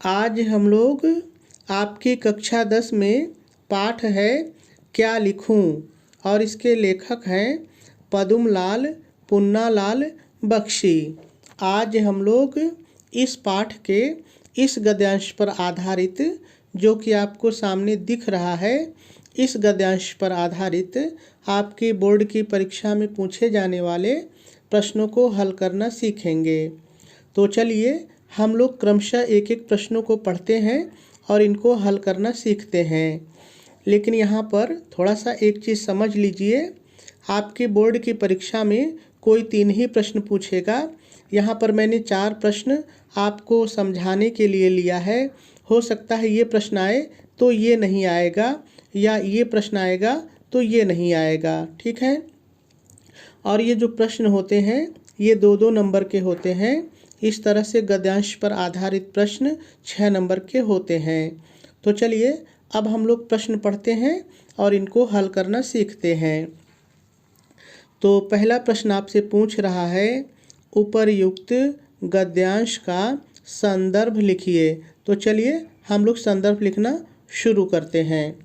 आज हम लोग आपकी कक्षा 10 में पाठ है क्या लिखूं और इसके लेखक हैं पद्मलाल पुन्नालाल बख्शी। आज हम लोग इस पाठ के इस गद्यांश पर आधारित जो कि आपको सामने दिख रहा है, इस गद्यांश पर आधारित आपकी बोर्ड की परीक्षा में पूछे जाने वाले प्रश्नों को हल करना सीखेंगे। तो चलिए हम लोग क्रमशः एक एक प्रश्नों को पढ़ते हैं और इनको हल करना सीखते हैं। लेकिन यहाँ पर थोड़ा सा एक चीज़ समझ लीजिए, आपके बोर्ड की परीक्षा में कोई 3 ही प्रश्न पूछेगा। यहाँ पर मैंने 4 प्रश्न आपको समझाने के लिए लिया है। हो सकता है ये प्रश्न आए तो ये नहीं आएगा, या ये प्रश्न आएगा तो ये नहीं आएगा, ठीक है। और ये जो प्रश्न होते हैं ये 2-2 नंबर के होते हैं। इस तरह से गद्यांश पर आधारित प्रश्न 6 नंबर के होते हैं। तो चलिए अब हम लोग प्रश्न पढ़ते हैं और इनको हल करना सीखते हैं। तो पहला प्रश्न आपसे पूछ रहा है, उपर्युक्त गद्यांश का संदर्भ लिखिए। तो चलिए हम लोग संदर्भ लिखना शुरू करते हैं।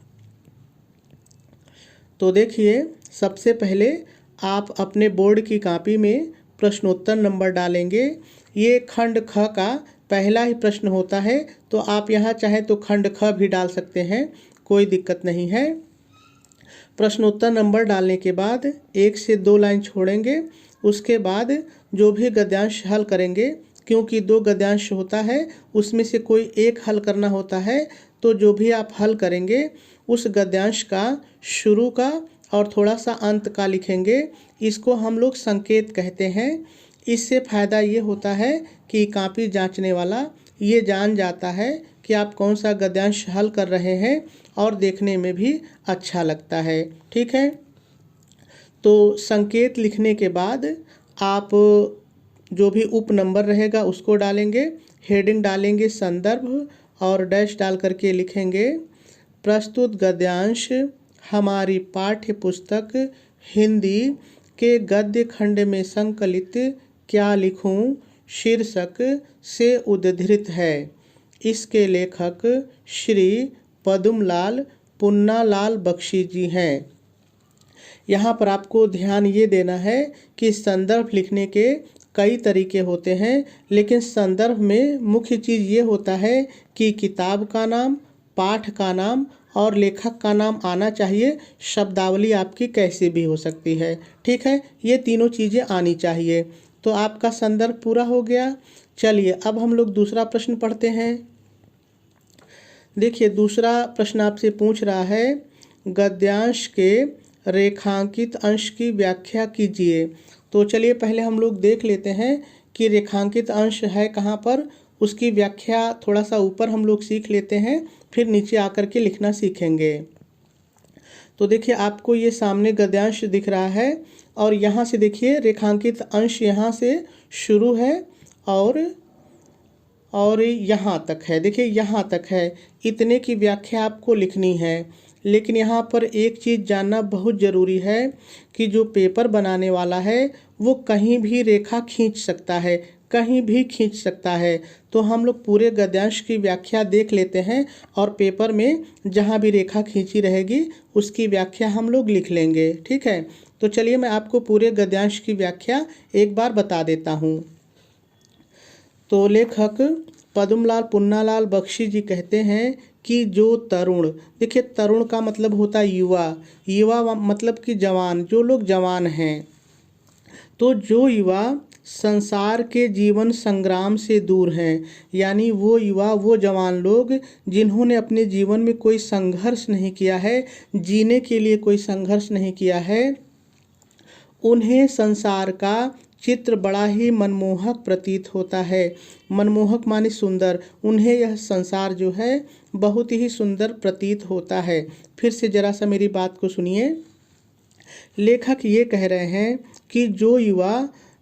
तो देखिए, सबसे पहले आप अपने बोर्ड की कॉपी में प्रश्नोत्तर नंबर डालेंगे। ये खंड ख का पहला ही प्रश्न होता है, तो आप यहाँ चाहे तो खंड ख भी डाल सकते हैं, कोई दिक्कत नहीं है। प्रश्नोत्तर नंबर डालने के बाद 1 से 2 लाइन छोड़ेंगे। उसके बाद जो भी गद्यांश हल करेंगे, क्योंकि 2 गद्यांश होता है उसमें से कोई एक हल करना होता है, तो जो भी आप हल करेंगे उस गद्यांश का शुरू का और थोड़ा सा अंत का लिखेंगे। इसको हम लोग संकेत कहते हैं। इससे फ़ायदा ये होता है कि कॉपी जांचने वाला ये जान जाता है कि आप कौन सा गद्यांश हल कर रहे हैं और देखने में भी अच्छा लगता है, ठीक है। तो संकेत लिखने के बाद आप जो भी उप नंबर रहेगा उसको डालेंगे, हेडिंग डालेंगे संदर्भ और डैश डाल करके लिखेंगे, प्रस्तुत गद्यांश हमारी पाठ्य पुस्तक हिंदी के गद्य खंड में संकलित क्या लिखूं शीर्षक से उद्धृत है। इसके लेखक श्री पद्मलाल पुन्नालाल बख्शी जी हैं। यहाँ पर आपको ध्यान ये देना है कि संदर्भ लिखने के कई तरीके होते हैं, लेकिन संदर्भ में मुख्य चीज़ ये होता है कि किताब का नाम, पाठ का नाम और लेखक का नाम आना चाहिए। शब्दावली आपकी कैसी भी हो सकती है, ठीक है। ये तीनों चीज़ें आनी चाहिए। तो आपका संदर्भ पूरा हो गया। चलिए अब हम लोग दूसरा प्रश्न पढ़ते हैं। देखिए, दूसरा प्रश्न आपसे पूछ रहा है, गद्यांश के रेखांकित अंश की व्याख्या कीजिए। तो चलिए पहले हम लोग देख लेते हैं कि रेखांकित अंश है कहाँ पर, उसकी व्याख्या थोड़ा सा ऊपर हम लोग सीख लेते हैं, फिर नीचे आकर के लिखना सीखेंगे। तो देखिए, आपको ये सामने गद्यांश दिख रहा है और यहाँ से देखिए रेखांकित अंश यहाँ से शुरू है और यहाँ तक है। देखिए यहाँ तक है, इतने की व्याख्या आपको लिखनी है। लेकिन यहाँ पर एक चीज़ जानना बहुत ज़रूरी है कि जो पेपर बनाने वाला है वो कहीं भी रेखा खींच सकता है, कहीं भी खींच सकता है। तो हम लोग पूरे गद्यांश की व्याख्या देख लेते हैं और पेपर में जहाँ भी रेखा खींची रहेगी उसकी व्याख्या हम लोग लिख लेंगे, ठीक है। तो चलिए मैं आपको पूरे गद्यांश की व्याख्या एक बार बता देता हूँ। तो लेखक पद्मलाल पुन्नालाल बख्शी जी कहते हैं कि जो तरुण, देखिए तरुण का मतलब होता है युवा, युवा मतलब कि जवान, जो लोग जवान हैं। तो जो युवा संसार के जीवन संग्राम से दूर हैं, यानी वो युवा, वो जवान लोग जिन्होंने अपने जीवन में कोई संघर्ष नहीं किया है, जीने के लिए कोई संघर्ष नहीं किया है, उन्हें संसार का चित्र बड़ा ही मनमोहक प्रतीत होता है। मनमोहक माने सुंदर, उन्हें यह संसार जो है बहुत ही सुंदर प्रतीत होता है। फिर से जरा सा मेरी बात को सुनिए। लेखक ये कह रहे हैं कि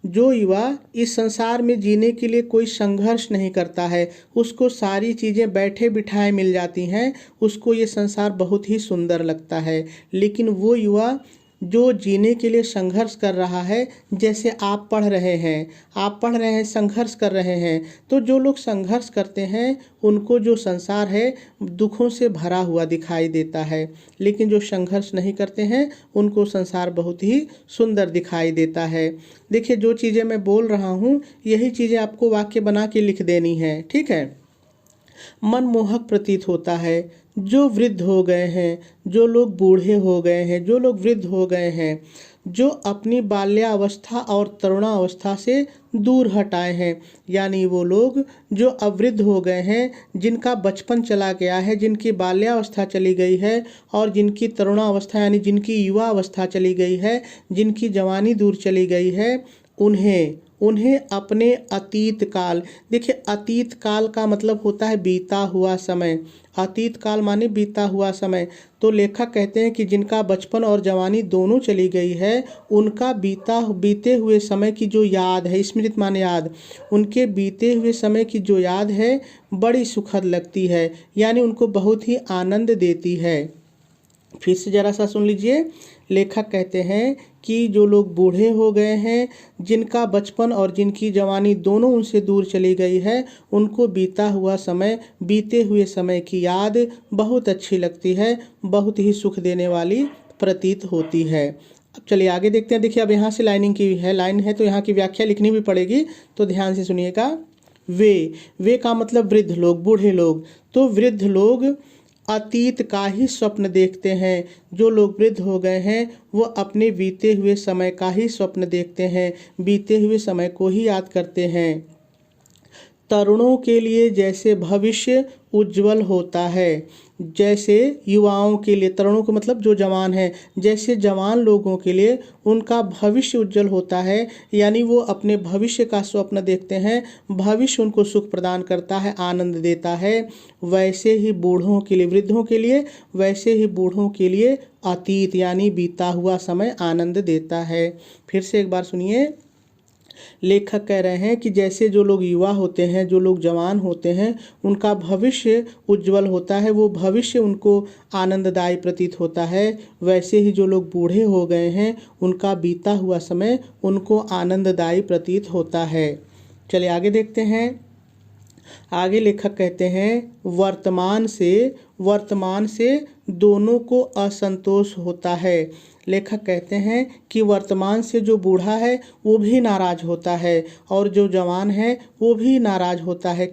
जो युवा इस संसार में जीने के लिए कोई संघर्ष नहीं करता है, उसको सारी चीज़ें बैठे बिठाए मिल जाती हैं, उसको ये संसार बहुत ही सुंदर लगता है। लेकिन वो युवा जो जीने के लिए संघर्ष कर रहा है, जैसे आप पढ़ रहे हैं, संघर्ष कर रहे हैं। तो जो लोग संघर्ष करते हैं उनको जो संसार है दुखों से भरा हुआ दिखाई देता है, लेकिन जो संघर्ष नहीं करते हैं उनको संसार बहुत ही सुंदर दिखाई देता है। देखिए, जो चीज़ें मैं बोल रहा हूँ यही चीज़ें आपको वाक्य बना के लिख देनी है, ठीक है। मनमोहक प्रतीत होता है, जो वृद्ध हो गए हैं, जो लोग बूढ़े हो गए हैं, जो लोग वृद्ध हो गए हैं, जो अपनी बाल्यावस्था और तरुणावस्था से दूर हटाए हैं, यानी वो लोग जो अवृद्ध हो गए हैं, जिनका बचपन चला गया है, जिनकी बाल्यावस्था चली गई है और जिनकी तरुणावस्था यानी जिनकी युवा अवस्था चली गई है, जिनकी जवानी दूर चली गई है, उन्हें अपने अतीत काल, देखिए अतीत काल का मतलब होता है बीता हुआ समय, अतीत काल माने बीता हुआ समय। तो लेखक कहते हैं कि जिनका बचपन और जवानी दोनों चली गई है, उनका बीते हुए समय की जो याद है, स्मृति माने याद, उनके बीते हुए समय की जो याद है बड़ी सुखद लगती है, यानी उनको बहुत ही आनंद देती है। फिर से ज़रा सा सुन लीजिए। लेखक कहते हैं कि जो लोग बूढ़े हो गए हैं, जिनका बचपन और जिनकी जवानी दोनों उनसे दूर चली गई है, उनको बीता हुआ समय, बीते हुए समय की याद बहुत अच्छी लगती है, बहुत ही सुख देने वाली प्रतीत होती है। अब चलिए आगे देखते हैं। देखिए, अब यहाँ से लाइनिंग की है, लाइन है तो यहाँ की व्याख्या लिखनी भी पड़ेगी, तो ध्यान से सुनिएगा। वे का मतलब वृद्ध लोग, बूढ़े लोग। तो वृद्ध लोग अतीत का ही स्वप्न देखते हैं। जो लोग वृद्ध हो गए हैं वो अपने बीते हुए समय का ही स्वप्न देखते हैं, बीते हुए समय को ही याद करते हैं। तरुणों के लिए जैसे भविष्य उज्जवल होता है, जैसे युवाओं के लिए, तरुणों को मतलब जो जवान हैं, जैसे जवान लोगों के लिए उनका भविष्य उज्जवल होता है, यानी वो अपने भविष्य का स्वप्न देखते हैं, भविष्य उनको सुख प्रदान करता है, आनंद देता है। वैसे ही बूढ़ों के लिए, वृद्धों के लिए, वैसे ही बूढ़ों के लिए अतीत यानी बीता हुआ समय आनंद देता है। फिर से एक बार सुनिए। लेखक कह रहे हैं कि जैसे जो लोग युवा होते हैं, जो लोग जवान होते हैं, उनका भविष्य उज्जवल होता है, वो भविष्य उनको आनंददायी प्रतीत होता है, वैसे ही जो लोग बूढ़े हो गए हैं उनका बीता हुआ समय उनको आनंददायी प्रतीत होता है। चलिए आगे देखते हैं। आगे लेखक कहते हैं वर्तमान से दोनों को असंतोष होता है। लेखक कहते हैं कि वर्तमान से जो बूढ़ा है वो भी नाराज होता है और जो जवान है वो भी नाराज होता है।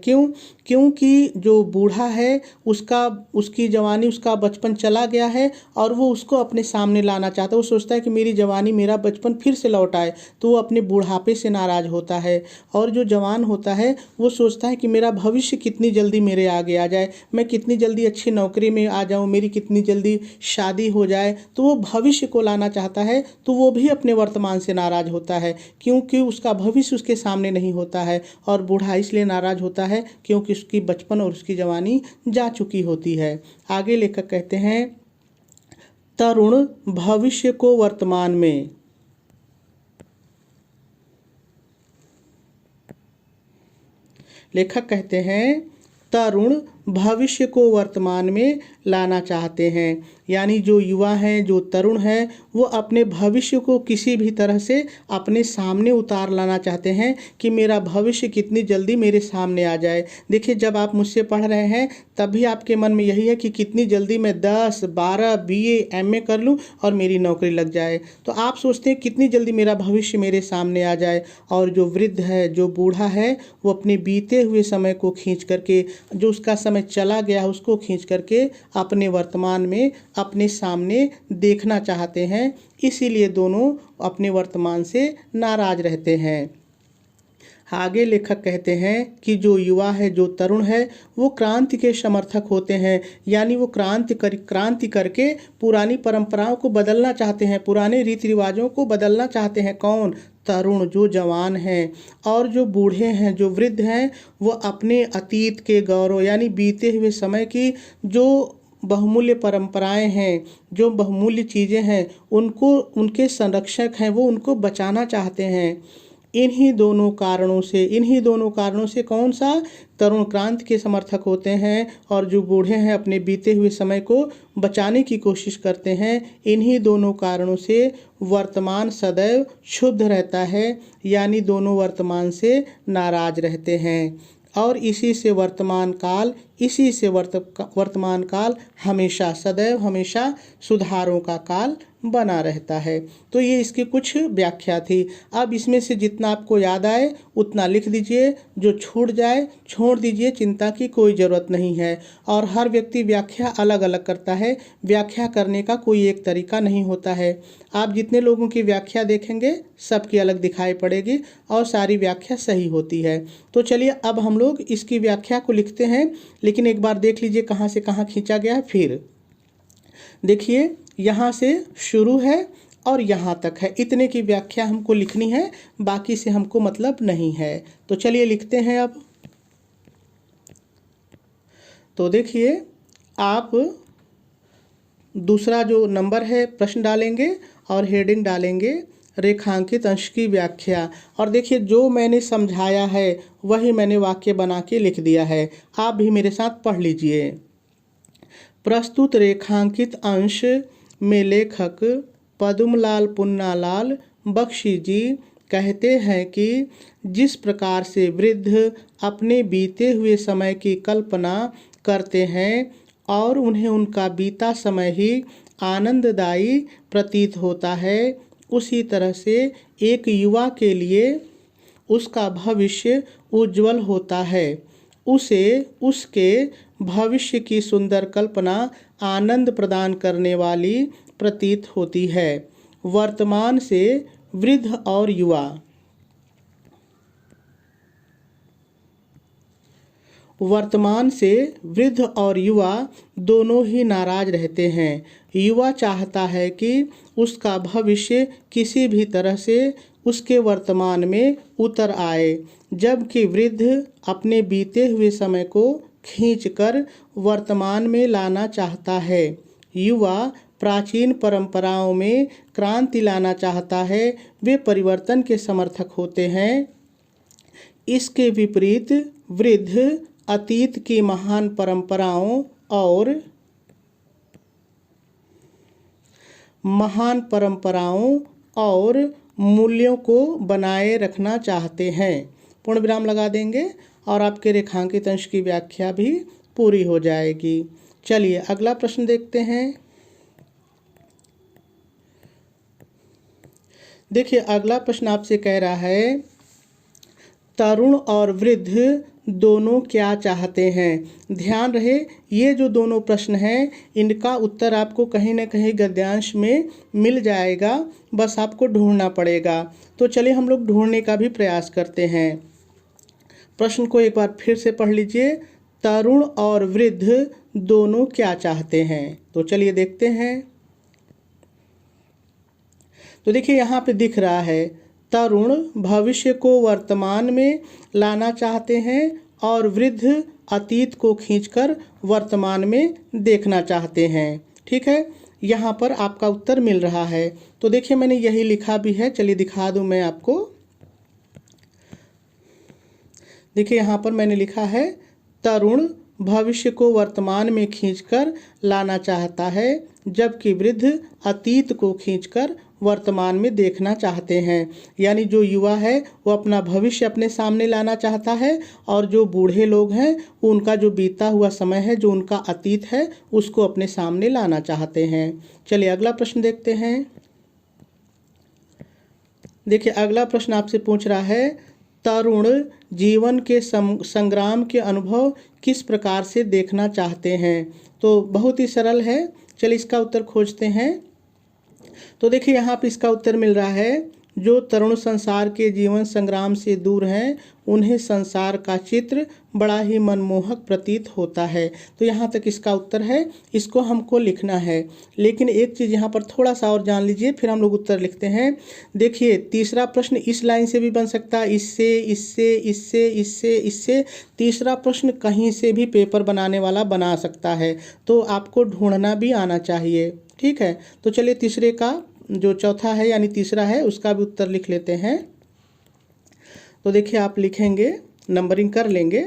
क्योंकि जो बूढ़ा है उसकी जवानी, उसका बचपन चला गया है और वो उसको अपने सामने लाना चाहता है। वो सोचता है कि मेरी जवानी, मेरा बचपन फिर से लौट आए, तो वो अपने बुढ़ापे से नाराज होता है। और जो जवान होता है वो सोचता है कि मेरा भविष्य कितनी जल्दी मेरे आगे आ जाए, मैं कितनी जल्दी अच्छी नौकरी में आ जाऊँ, मेरी कितनी जल्दी शादी हो जाए। तो वो भविष्य को लाना चाहता है, तो वो भी अपने वर्तमान से नाराज होता है क्योंकि उसका भविष्य उसके सामने नहीं होता है। और बूढ़ा इसलिए नाराज होता है क्योंकि उसकी बचपन और उसकी जवानी जा चुकी होती है। आगे लेखक कहते हैं तरुण भविष्य को वर्तमान में, लेखक कहते हैं तरुण भविष्य को वर्तमान में लाना चाहते हैं, यानी जो युवा हैं, जो तरुण हैं, वो अपने भविष्य को किसी भी तरह से अपने सामने उतार लाना चाहते हैं कि मेरा भविष्य कितनी जल्दी मेरे सामने आ जाए। देखिए, जब आप मुझसे पढ़ रहे हैं तब भी आपके मन में यही है कि कितनी जल्दी मैं 10, 12 BA MA कर लूँ और मेरी नौकरी लग जाए। तो आप सोचते हैं कितनी जल्दी मेरा भविष्य मेरे सामने आ जाए। और जो वृद्ध है, जो बूढ़ा है, वो अपने बीते हुए समय को खींच करके, जो उसका समय चला गया उसको खींच करके अपने वर्तमान में अपने सामने देखना चाहते हैं, इसीलिए दोनों अपने वर्तमान से नाराज रहते हैं। आगे लेखक कहते हैं कि जो युवा है, जो तरुण है, वो क्रांति के समर्थक होते हैं, यानी वो क्रांति करके पुरानी परंपराओं को बदलना चाहते हैं, पुराने रीति रिवाजों को बदलना चाहते हैं। कौन? तरुण, जो जवान हैं। और जो बूढ़े हैं, जो वृद्ध हैं, वो अपने अतीत के गौरव यानी बीते हुए समय की जो बहुमूल्य परंपराएं हैं, जो बहुमूल्य चीज़ें हैं, उनको, उनके संरक्षक हैं, वो उनको बचाना चाहते हैं। इन्हीं दोनों कारणों से कौन सा तरुण क्रांति के समर्थक होते हैं और जो बूढ़े हैं अपने बीते हुए समय को बचाने की कोशिश करते हैं। इन्हीं दोनों कारणों से वर्तमान सदैव क्षुब्ध रहता है, यानी दोनों वर्तमान से नाराज रहते हैं और इसी से वर्तमान काल हमेशा सदैव हमेशा सुधारों का काल बना रहता है। तो ये इसकी कुछ व्याख्या थी। अब इसमें से जितना आपको याद आए उतना लिख दीजिए, जो छूट जाए छोड़ दीजिए, चिंता की कोई ज़रूरत नहीं है। और हर व्यक्ति व्याख्या अलग अलग करता है, व्याख्या करने का कोई एक तरीका नहीं होता है। आप जितने लोगों की व्याख्या देखेंगे सबकी अलग दिखाई पड़ेगी और सारी व्याख्या सही होती है। तो चलिए अब हम लोग इसकी व्याख्या को लिखते हैं, लेकिन एक बार देख लीजिए कहाँ से कहाँ खींचा गया है। फिर देखिए यहाँ से शुरू है और यहाँ तक है, इतने की व्याख्या हमको लिखनी है, बाकी से हमको मतलब नहीं है। तो चलिए लिखते हैं अब। तो देखिए आप दूसरा जो नंबर है प्रश्न डालेंगे और हेडिंग डालेंगे रेखांकित अंश की व्याख्या। और देखिए जो मैंने समझाया है वही मैंने वाक्य बना के लिख दिया है, आप भी मेरे साथ पढ़ लीजिए। प्रस्तुत रेखांकित अंश में लेखक पद्मलाल पुन्नालाल बख्शी जी कहते हैं कि जिस प्रकार से वृद्ध अपने बीते हुए समय की कल्पना करते हैं और उन्हें उनका बीता समय ही आनंददायी प्रतीत होता है, उसी तरह से एक युवा के लिए उसका भविष्य उज्जवल होता है। उसे उसके भविष्य की सुंदर कल्पना आनंद प्रदान करने वाली प्रतीत होती है। वर्तमान से वृद्ध और युवा दोनों ही नाराज रहते हैं। युवा चाहता है कि उसका भविष्य किसी भी तरह से उसके वर्तमान में उतर आए, जबकि वृद्ध अपने बीते हुए समय को खींचकर वर्तमान में लाना चाहता है। युवा प्राचीन परंपराओं में क्रांति लाना चाहता है, वे परिवर्तन के समर्थक होते हैं। इसके विपरीत वृद्ध अतीत की महान परंपराओं और मूल्यों को बनाए रखना चाहते हैं। पूर्ण विराम लगा देंगे और आपके रेखांकित अंश की व्याख्या भी पूरी हो जाएगी। चलिए अगला प्रश्न देखते हैं। देखिए अगला प्रश्न आपसे कह रहा है, तरुण और वृद्ध दोनों क्या चाहते हैं। ध्यान रहे ये जो दोनों प्रश्न हैं इनका उत्तर आपको कहीं ना कहीं गद्यांश में मिल जाएगा, बस आपको ढूंढना पड़ेगा। तो चलिए हम लोग ढूंढने का भी प्रयास करते हैं। प्रश्न को एक बार फिर से पढ़ लीजिए, तरुण और वृद्ध दोनों क्या चाहते हैं। तो चलिए देखते हैं। तो देखिए यहाँ पे दिख रहा है, तरुण भविष्य को वर्तमान में लाना चाहते हैं और वृद्ध अतीत को खींचकर वर्तमान में देखना चाहते हैं। ठीक है, यहाँ पर आपका उत्तर मिल रहा है। तो देखिए मैंने यही लिखा भी है, चलिए दिखा दूँ मैं आपको। देखिए यहाँ पर मैंने लिखा है, तरुण भविष्य को वर्तमान में खींचकर लाना चाहता है, जबकि वृद्ध अतीत को खींचकर वर्तमान में देखना चाहते हैं। यानी जो युवा है वो अपना भविष्य अपने सामने लाना चाहता है और जो बूढ़े लोग हैं उनका जो बीता हुआ समय है, जो उनका अतीत है, उसको अपने सामने लाना चाहते हैं। चलिए अगला प्रश्न देखते हैं। देखिए अगला प्रश्न आपसे पूछ रहा है, तरुण जीवन के संग्राम के अनुभव किस प्रकार से देखना चाहते हैं। तो बहुत ही सरल है, चलिए इसका उत्तर खोजते हैं। तो देखिए यहाँ पे इसका उत्तर मिल रहा है, जो तरुण संसार के जीवन संग्राम से दूर हैं उन्हें संसार का चित्र बड़ा ही मनमोहक प्रतीत होता है। तो यहाँ तक इसका उत्तर है, इसको हमको लिखना है। लेकिन एक चीज़ यहाँ पर थोड़ा सा और जान लीजिए, फिर हम लोग उत्तर लिखते हैं। देखिए तीसरा प्रश्न इस लाइन से भी बन सकता है, इससे इससे इससे इससे इससे। तीसरा प्रश्न कहीं से भी पेपर बनाने वाला बना सकता है, तो आपको ढूंढना भी आना चाहिए। ठीक है, तो चलिए तीसरे का जो चौथा है यानी तीसरा है उसका भी उत्तर लिख लेते हैं। तो देखिए आप लिखेंगे, नंबरिंग कर लेंगे।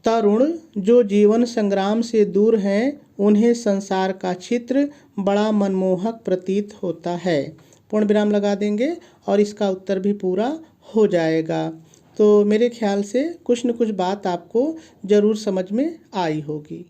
तरुण जो जीवन संग्राम से दूर हैं, उन्हें संसार का चित्र बड़ा मनमोहक प्रतीत होता है। पूर्ण विराम लगा देंगे और इसका उत्तर भी पूरा हो जाएगा। तो मेरे ख्याल से कुछ न कुछ बात आपको ज़रूर समझ में आई होगी।